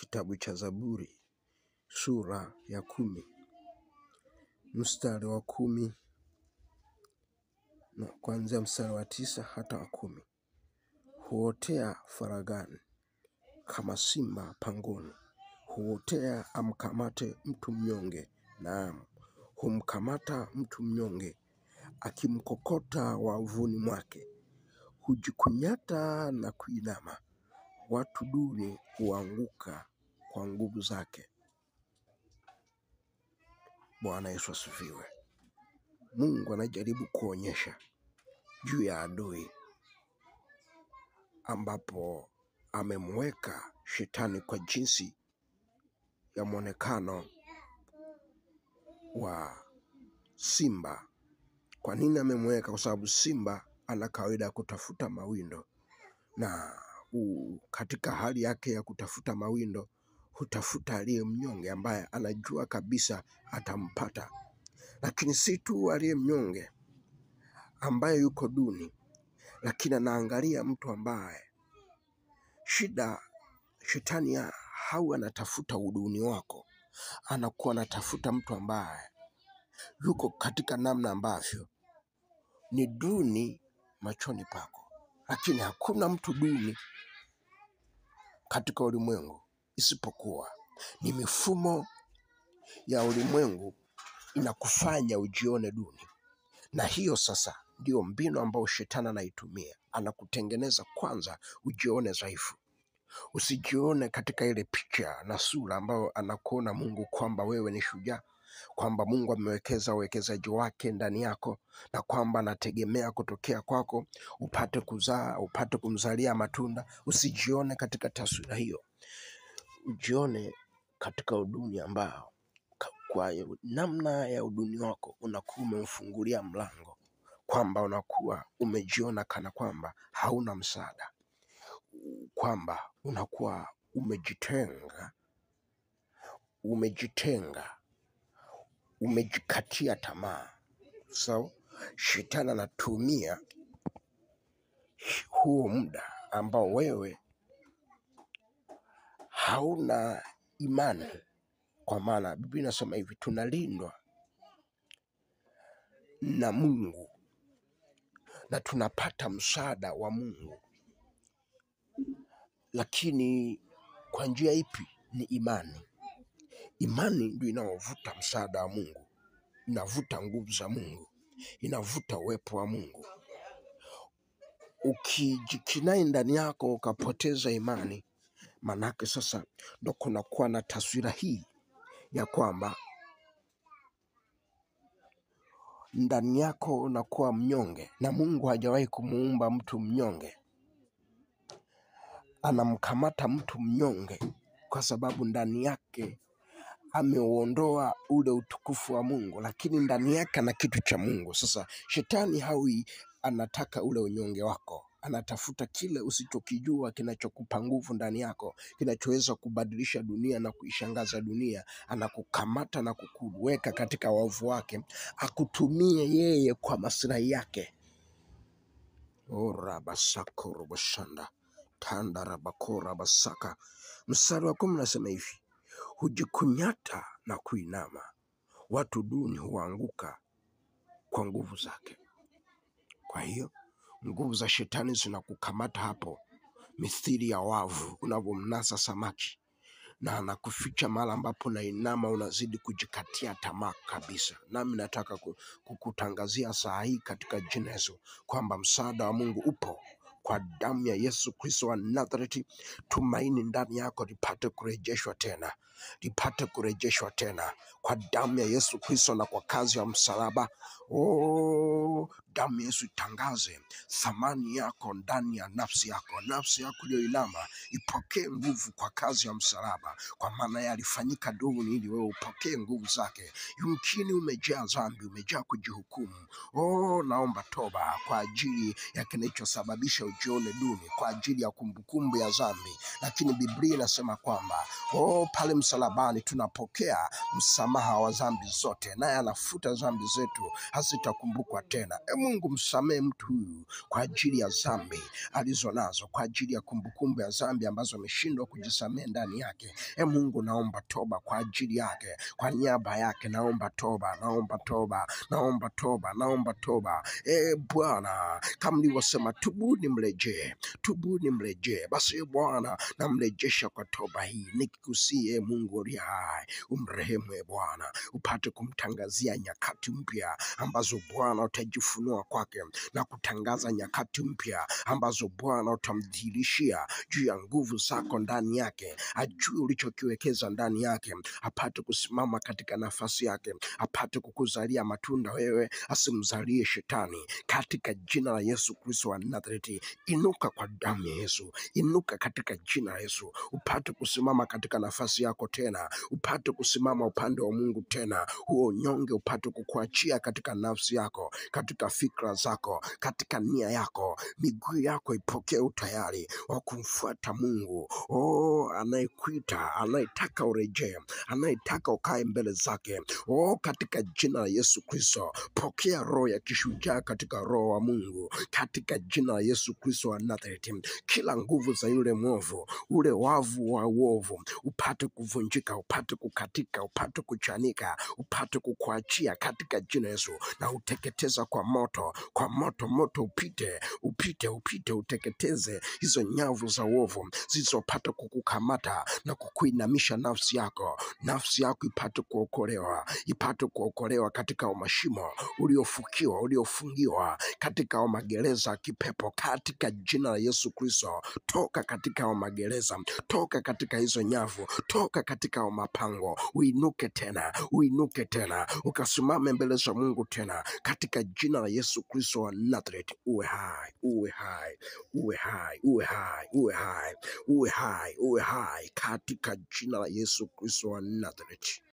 Kitabu cha Zaburi sura ya 10 mstari wa 10 na kuanzia mstari wa 9 hata wa 10. Huotea faragani kama simba pangoni, huotea amkamate mtu mnyonge, naam, humkamata mtu mnyonge akimkokota wavuni mwake. Hujikunyata na kuinama, watu duni huanguka kwa nguvu zake. Bwana Yesu asifiwe. Mungu anajaribu kuonyesha juu ya adui ambapo amemweka shetani kwa jinsi ya mwonekano wa simba. Kwa nini amemweka? Kwa sababu simba ana kawaida ya kutafuta mawindo, na katika hali yake ya kutafuta mawindo hutafuta aliye mnyonge ambaye anajua kabisa atampata. Lakini si tu aliye mnyonge ambaye yuko duni, lakini anaangalia mtu ambaye shetani hau anatafuta uduni wako, anakuwa anatafuta mtu ambaye yuko katika namna ambavyo ni duni machoni pako. Lakini hakuna mtu duni katika ulimwengu, isipokuwa ni mifumo ya ulimwengu inakufanya ujione duni. Na hiyo sasa ndio mbinu ambayo shetani anaitumia. Anakutengeneza kwanza ujione dhaifu, usijione katika ile picha na sura ambayo anakuona Mungu kwamba wewe ni shujaa, kwamba Mungu amewekeza uwekezaji wake ndani yako, na kwamba anategemea kutokea kwako upate kuzaa, upate kumzalia matunda. Usijione katika taswira hiyo, ujione katika uduni ambao kwa namna ya uduni wako unakuwa umemfungulia mlango, kwamba unakuwa umejiona kana kwamba hauna msaada, kwamba unakuwa umejitenga, umejikatia tamaa. So shetani anatumia huo muda ambao wewe hauna imani, kwa maana Biblia inasema hivi, tunalindwa na Mungu na tunapata msaada wa Mungu. Lakini kwa njia ipi? Ni imani. Imani ndio inayovuta msaada wa Mungu, inavuta nguvu za Mungu, inavuta uwepo wa Mungu. Ukijikinai ndani yako ukapoteza imani, manake sasa ndo kunakuwa na taswira hii ya kwamba ndani yako unakuwa mnyonge, na Mungu hajawahi kumuumba mtu mnyonge. Anamkamata mtu mnyonge kwa sababu ndani yake ameuondoa ule utukufu wa Mungu, lakini ndani yake ana kitu cha Mungu. Sasa shetani hawi anataka ule unyonge wako, anatafuta kile usichokijua kinachokupa nguvu ndani yako, kinachoweza kubadilisha dunia na kuishangaza dunia. Anakukamata na kukuweka katika wavu wake, akutumie yeye kwa maslahi yake. Orabasako bashanda tandara bakora basaka. Mstari wa 10 nasema hivi, hujikunyata na kuinama, watu duni huanguka kwa nguvu zake. Kwa hiyo nguvu za shetani zinakukamata hapo mithili ya wavu unavyomnasa samaki, na anakuficha mahali ambapo unainama, unazidi kujikatia tamaa kabisa. Nami nataka kukutangazia saa hii katika jina Yesu kwamba msaada wa Mungu upo kwa damu ya Yesu Kristo wa Nazareti. Tumaini ndani yako lipate kurejeshwa tena, lipate kurejeshwa tena kwa damu ya Yesu Kristo na kwa kazi ya msalaba. Damu ya Yesu itangaze thamani yako ndani ya nafsi yako. Nafsi yako iliyoinama ipokee nguvu kwa kazi ya msalaba, kwa maana yeye alifanyika duni ili wewe upokee nguvu zake. Yumkini umejaa dhambi, umejaa kujihukumu. Naomba toba kwa ajili ya kinachosababisha ujione duni, kwa ajili ya kumbukumbu ya dhambi. Lakini Biblia inasema kwamba pale msalabani tunapokea msamaha wa dhambi zote, naye anafuta dhambi zetu, hazitakumbukwa tena. Mungu, msamehe mtu huyu kwa ajili ya dhambi alizonazo, kwa ajili ya kumbukumbu ya dhambi ambazo ameshindwa kujisamehe ndani yake. Mungu, naomba toba kwa ajili yake, kwa niaba yake naomba toba, naomba toba, naomba toba, naomba toba. Bwana, kama nilivyosema, tubuni mrejee, tubuni mrejee. Basi Bwana, namrejesha kwa toba hii, nikikusie Mungu uliye hai, umrehemu Bwana, upate kumtangazia nyakati mpya ambazo Bwana utajifunua kwake, na kutangaza nyakati mpya ambazo Bwana utamdhihirishia juu ya nguvu zako ndani yake, ajue ulichokiwekeza ndani yake, apate kusimama katika nafasi yake, apate kukuzalia matunda wewe, asimzalie shetani, katika jina la Yesu Kristo wa Nazareti. Inuka kwa damu ya Yesu, inuka katika jina la Yesu, upate kusimama katika nafasi yako tena, upate kusimama upande wa Mungu tena, huo unyonge upate kukuachia katika nafsi yako, katika fikra zako, katika nia yako, miguu yako ipokee utayari wa kumfuata Mungu. Anayekuita, anayetaka urejee, anayetaka ukae mbele zake, katika jina la Yesu Kristo, pokea roho ya kishujaa katika roho wa Mungu, katika jina la Yesu Kristo wa Nazareti. Kila nguvu za yule mwovu, ule wavu wa uovu upate kuvunjika, upate kukatika, upate kuchanika, upate kukuachia katika jina Yesu, na uteketeza kwa moto, kwa moto, moto upite, uteketeze hizo nyavu za uovu zilizopata kukukamata na kukuinamisha nafsi yako ipate kuokolewa katika mashimo uliofungiwa katika magereza kipepo, katika jina la Yesu Kristo. Toka katika magereza, toka katika hizo nyavu, toka katika mapango, uinuke tena, ukasimame mbele za Mungu tena, katika jina la Yesu Kristo wa Nazareti. Uwe hai katika jina la Yesu Kristo wa Nazareti.